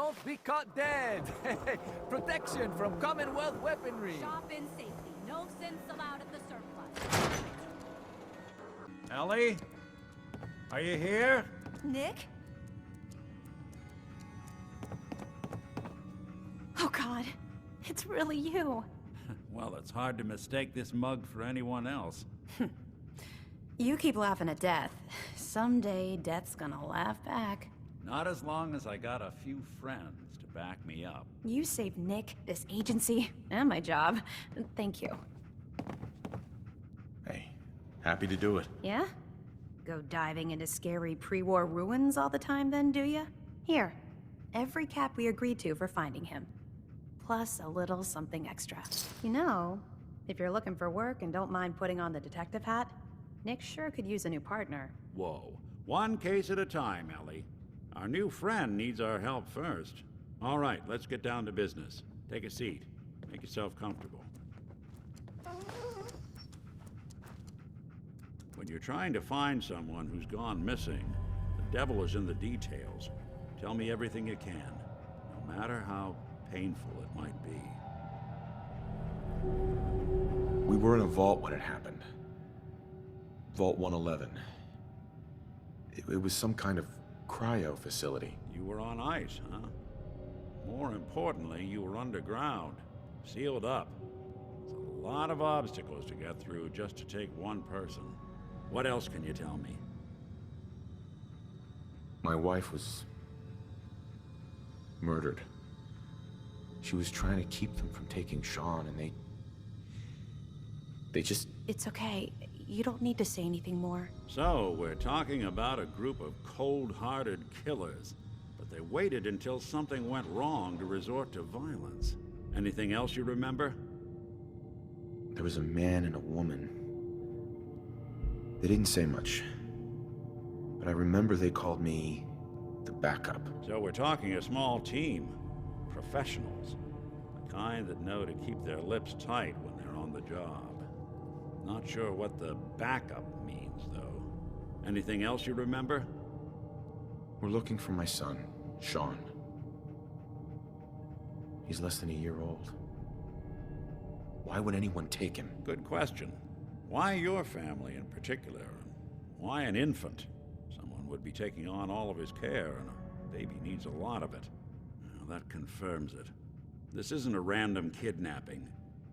Don't be caught dead. Protection from Commonwealth weaponry. Shop in safety. No sense allowed at the surplus. Ellie? Are you here? Nick? Oh God, it's really you. Well, it's hard to mistake this mug for anyone else. You keep laughing at death. Someday, death's gonna laugh back. Not as long as I got a few friends to back me up. You saved Nick, this agency, and my job. Thank you. Hey, happy to do it. Yeah? Go diving into scary pre-war ruins all the time then, do ya? Here, every cap we agreed to for finding him. Plus a little something extra. You know, if you're looking for work and don't mind putting on the detective hat, Nick sure could use a new partner. Whoa. One case at a time, Ellie. Our new friend needs our help first. All right, let's get down to business. Take a seat. Make yourself comfortable. When you're trying to find someone who's gone missing, the devil is in the details. Tell me everything you can, no matter how painful it might be. We were in a vault when it happened. Vault 111. It was some kind of cryo facility. You were on ice, huh? More importantly, you were underground, sealed up. It's a lot of obstacles to get through just to take one person. What else can you tell me? My wife was murdered. She was trying to keep them from taking Shaun, and they just... It's okay. You don't need to say anything more. So, we're talking about a group of cold-hearted killers, but they waited until something went wrong to resort to violence. Anything else you remember? There was a man and a woman. They didn't say much, but I remember they called me the backup. So we're talking a small team. Professionals. The kind that know to keep their lips tight when they're on the job. Not sure what the backup means, though. Anything else you remember? We're looking for my son, Shaun. He's less than a year old. Why would anyone take him? Good question. Why your family in particular? And why an infant? Someone would be taking on all of his care, and a baby needs a lot of it. Well, that confirms it. This isn't a random kidnapping.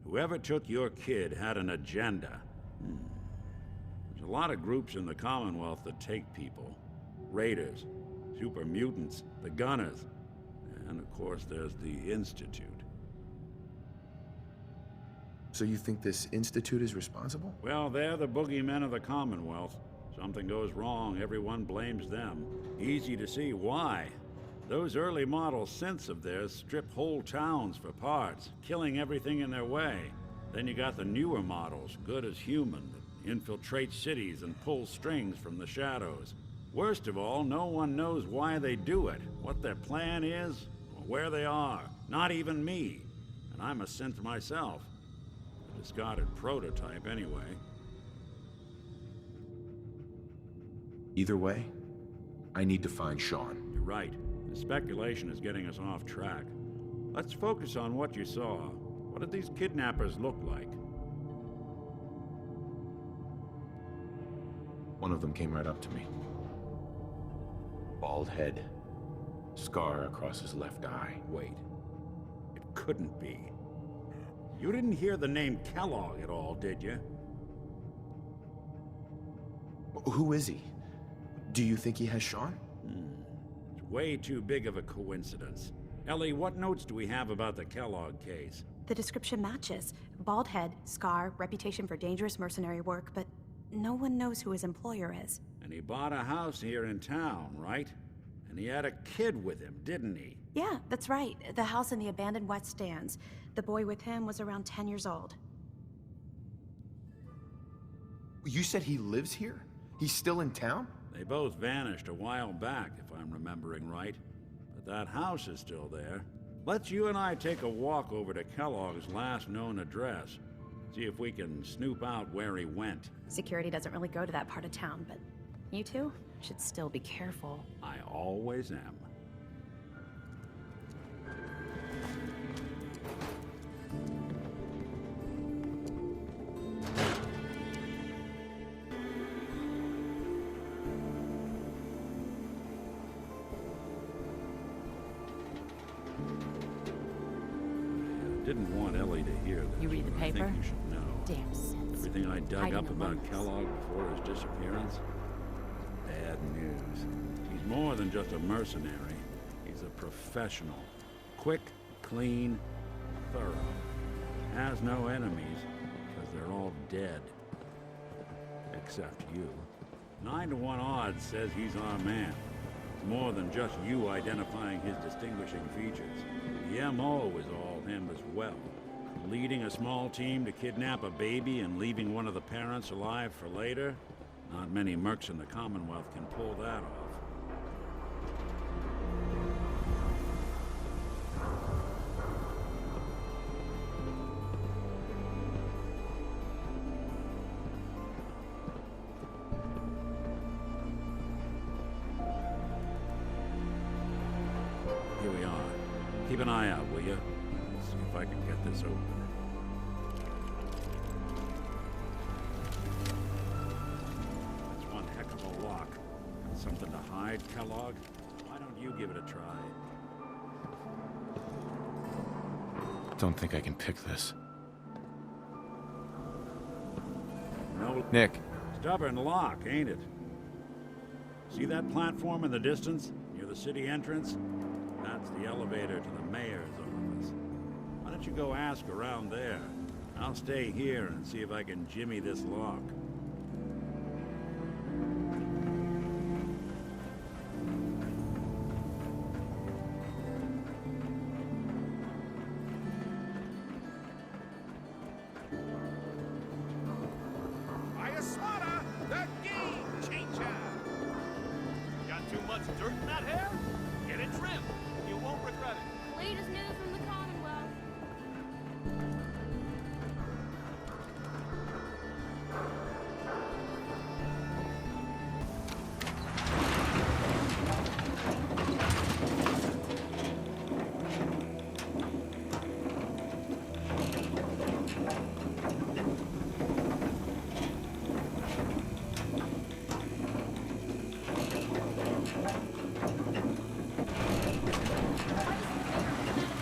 Whoever took your kid had an agenda. There's a lot of groups in the Commonwealth that take people. Raiders, super mutants, the Gunners, and of course there's the Institute. So you think this Institute is responsible? Well, they're the boogeymen of the Commonwealth. Something goes wrong, everyone blames them. Easy to see why. Those early model synths of theirs strip whole towns for parts, killing everything in their way. Then you got the newer models, good as human, that infiltrate cities and pull strings from the shadows. Worst of all, no one knows why they do it, what their plan is, or where they are. Not even me. And I'm a synth myself. A discarded prototype, anyway. Either way, I need to find Shaun. You're right. The speculation is getting us off track. Let's focus on what you saw. What did these kidnappers look like? One of them came right up to me. Bald head, scar across his left eye. Wait. It couldn't be. You didn't hear the name Kellogg at all, did you? Who is he? Do you think he has Shaun? It's way too big of a coincidence. Ellie, what notes do we have about the Kellogg case? The description matches. Bald head, scar, reputation for dangerous mercenary work, but no one knows who his employer is. And he bought a house here in town, right? And he had a kid with him, didn't he? Yeah, that's right. The house in the abandoned West Stands. The boy with him was around 10 years old. You said he lives here? He's still in town? They both vanished a while back, if I'm remembering right. But that house is still there. Let's you and I take a walk over to Kellogg's last known address. See if we can snoop out where he went. Security doesn't really go to that part of town, but you two should still be careful. I always am. Didn't want Ellie to hear this. You read the but I paper? think you should know. Damn sense. Everything I dug Hiding up among about us. Kellogg before his disappearance is bad news. He's more than just a mercenary. He's a professional. Quick, clean, thorough. Has no enemies, because they're all dead. Except you. 9 to 1 odds says he's our man. It's more than just you identifying his distinguishing features. The MO is all him as well. Leading a small team to kidnap a baby and leaving one of the parents alive for later? Not many mercs in the Commonwealth can pull that off. Here we are. Keep an eye out, will you? See if I can get this open. That's one heck of a lock. Got something to hide, Kellogg? Why don't you give it a try? Don't think I can pick this. No. Nick, Stubborn lock, ain't it? See that platform in the distance, near the city entrance? That's the elevator to the mayor's office. Why don't you go ask around there? I'll stay here and see if I can jimmy this lock. Ayasada, the game changer! Got too much dirt in that hair? Get it trimmed. You won't regret it. Latest news from the Commonwealth.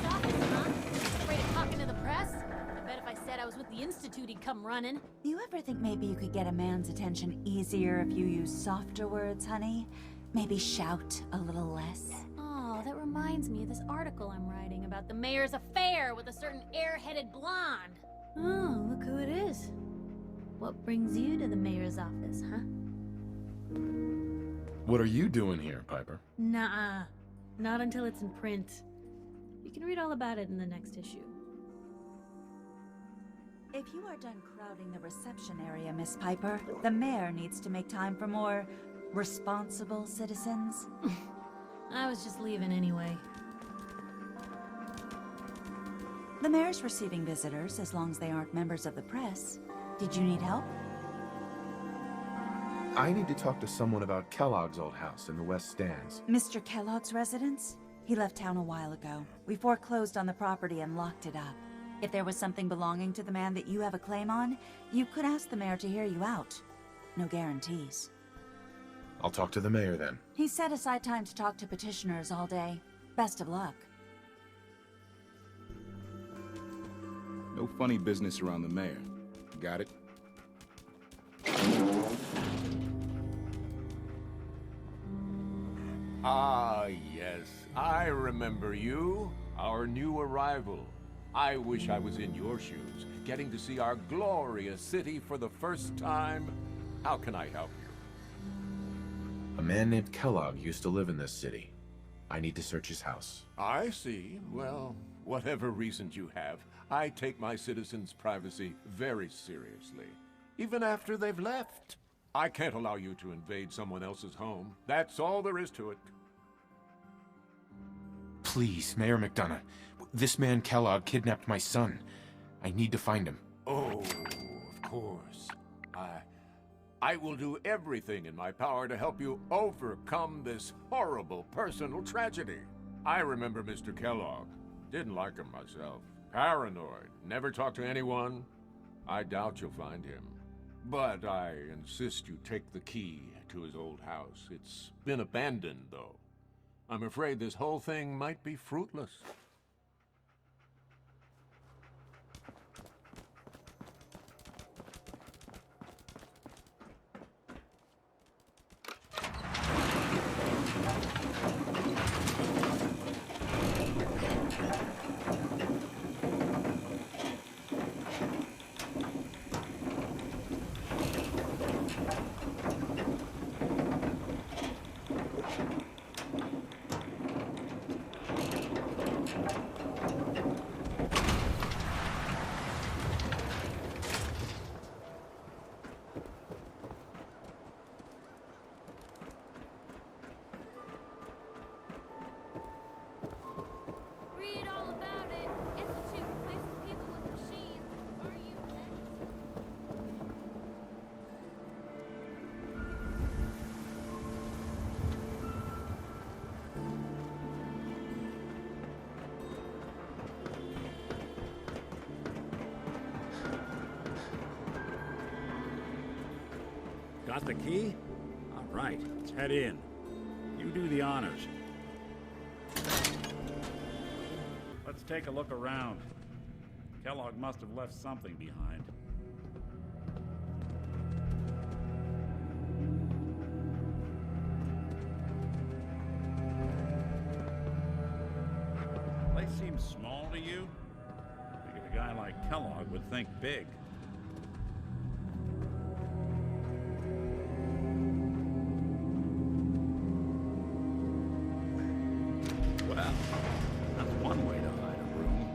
Afraid of talking to the press? I bet if I said I was with the Institute, he'd come running. You ever think maybe you could get a man's attention easier if you use softer words, honey? Maybe shout a little less? Oh, that reminds me of this article I'm writing about the mayor's affair with a certain air-headed blonde. Oh, look who it is. What brings you to the mayor's office, huh? what are you doing here, Piper? Nuh-uh. Not until it's in print. You can read all about it in the next issue. If you are done crowding the reception area, Miss Piper, the mayor needs to make time for more responsible citizens. I was just leaving anyway. The mayor's receiving visitors as long as they aren't members of the press. Did you need help? I need to talk to someone about Kellogg's old house in the West Stands. Mr. Kellogg's residence? He left town a while ago. We foreclosed on the property and locked it up. If there was something belonging to the man that you have a claim on, you could ask the mayor to hear you out. No guarantees. I'll talk to the mayor then. He set aside time to talk to petitioners all day. Best of luck. No funny business around the mayor. Got it? Ah, yes. I remember you. Our new arrival. I wish I was in your shoes, getting to see our glorious city for the first time. How can I help you? A man named Kellogg used to live in this city. I need to search his house. I see. Well, whatever reasons you have, I take my citizens' privacy very seriously. Even after they've left. I can't allow you to invade someone else's home. That's all there is to it. Please, Mayor McDonough. This man Kellogg kidnapped my son. I need to find him. Oh, of course. I will do everything in my power to help you overcome this horrible personal tragedy. I remember Mr. Kellogg. Didn't like him myself. Paranoid. Never talked to anyone. I doubt you'll find him. But I insist you take the key to his old house. It's been abandoned, though. I'm afraid this whole thing might be fruitless. Got the key? All right, let's head in. You do the honors. Let's take a look around. Kellogg must have left something behind. Place seems small to you? I figured a guy like Kellogg would think big. Well, that's one way to hide a room.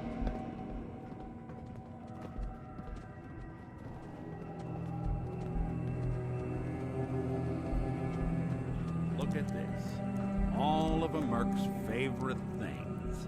Look at this. All of a Merc's favorite things.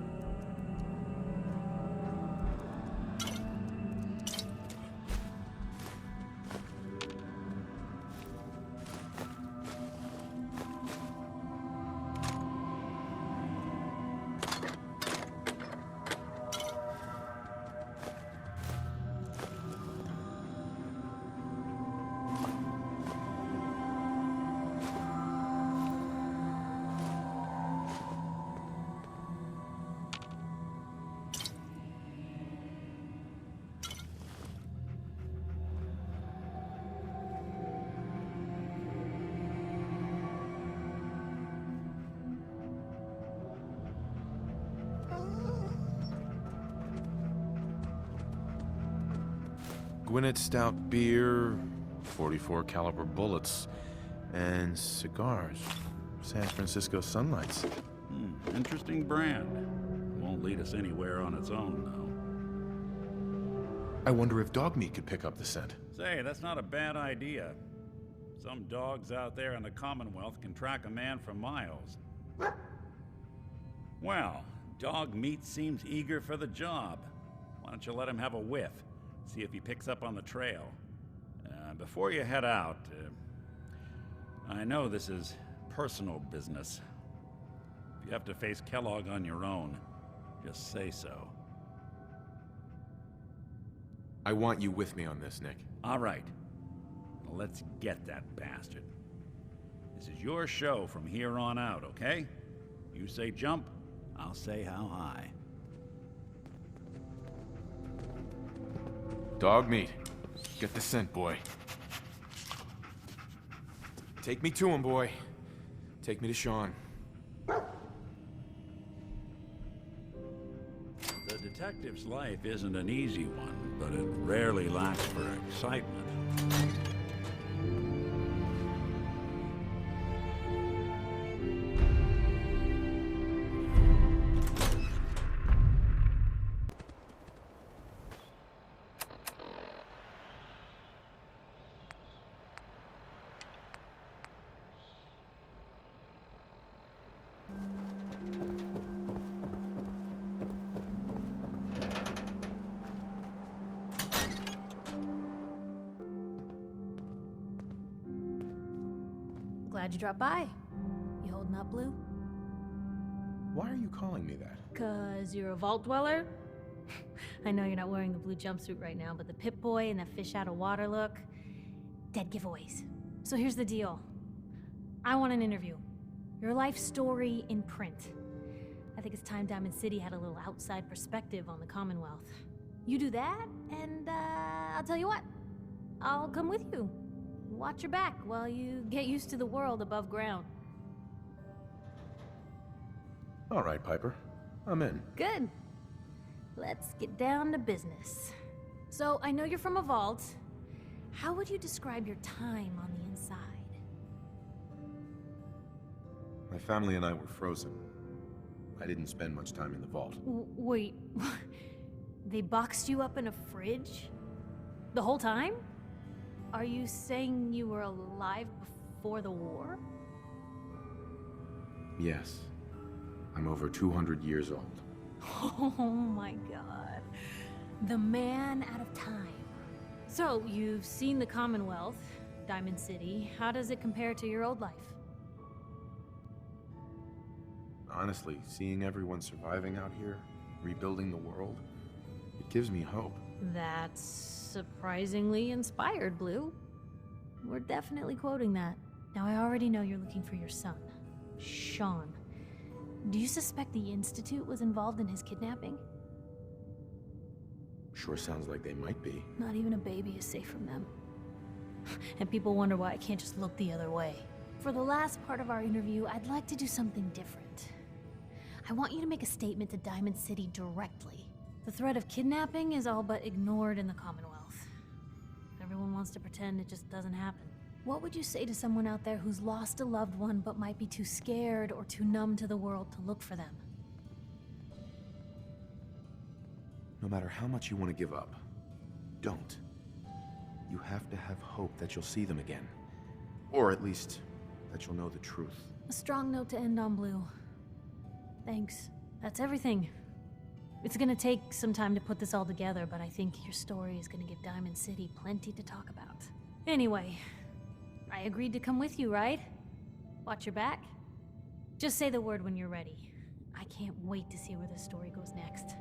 Gwinnett stout beer, 44 caliber bullets, and cigars. San Francisco Sunlights. Interesting brand. Won't lead us anywhere on its own, though. I wonder if dog meat could pick up the scent. Say, that's not a bad idea. Some dogs out there in the Commonwealth can track a man for miles. Well, dog meat seems eager for the job. Why don't you let him have a whiff? See if he picks up on the trail. Before you head out, I know this is personal business. If you have to face Kellogg on your own, just say so. I want you with me on this, Nick. All right. Let's get that bastard. This is your show from here on out, okay? You say jump, I'll say how high. Dog meat. Get the scent, boy. Take me to him, boy. Take me to Shaun. The detective's life isn't an easy one, but it rarely lacks for excitement. Glad you dropped by. You holding up, Blue? Why are you calling me that? 'Cause you're a vault dweller? I know you're not wearing the blue jumpsuit right now, but the Pip-Boy and the fish out of water look, dead giveaways. So here's the deal. I want an interview. Your life story in print. I think it's time Diamond City had a little outside perspective on the Commonwealth. You do that, and I'll tell you what. I'll come with you. Watch your back while you get used to the world above ground. All right, Piper. I'm in. Good. Let's get down to business. So, I know you're from a vault. How would you describe your time on the inside? My family and I were frozen. I didn't spend much time in the vault. Wait, they boxed you up in a fridge? The whole time? Are you saying you were alive before the war? Yes. I'm over 200 years old. Oh my god. The man out of time. So, you've seen the Commonwealth, Diamond City. How does it compare to your old life? Honestly, seeing everyone surviving out here, rebuilding the world, it gives me hope. That's surprisingly inspired, Blue. We're definitely quoting that. Now, I already know you're looking for your son, Shaun. Do you suspect the Institute was involved in his kidnapping? Sure sounds like they might be. Not even a baby is safe from them. And people wonder why I can't just look the other way. For the last part of our interview, I'd like to do something different. I want you to make a statement to Diamond City directly. The threat of kidnapping is all but ignored in the Commonwealth. Everyone wants to pretend it just doesn't happen. What would you say to someone out there who's lost a loved one but might be too scared or too numb to the world to look for them? No matter how much you want to give up, don't. You have to have hope that you'll see them again. Or at least, that you'll know the truth. A strong note to end on, Blue. Thanks. That's everything. It's gonna take some time to put this all together, but I think your story is gonna give Diamond City plenty to talk about. Anyway, I agreed to come with you, right? Watch your back? Just say the word when you're ready. I can't wait to see where this story goes next.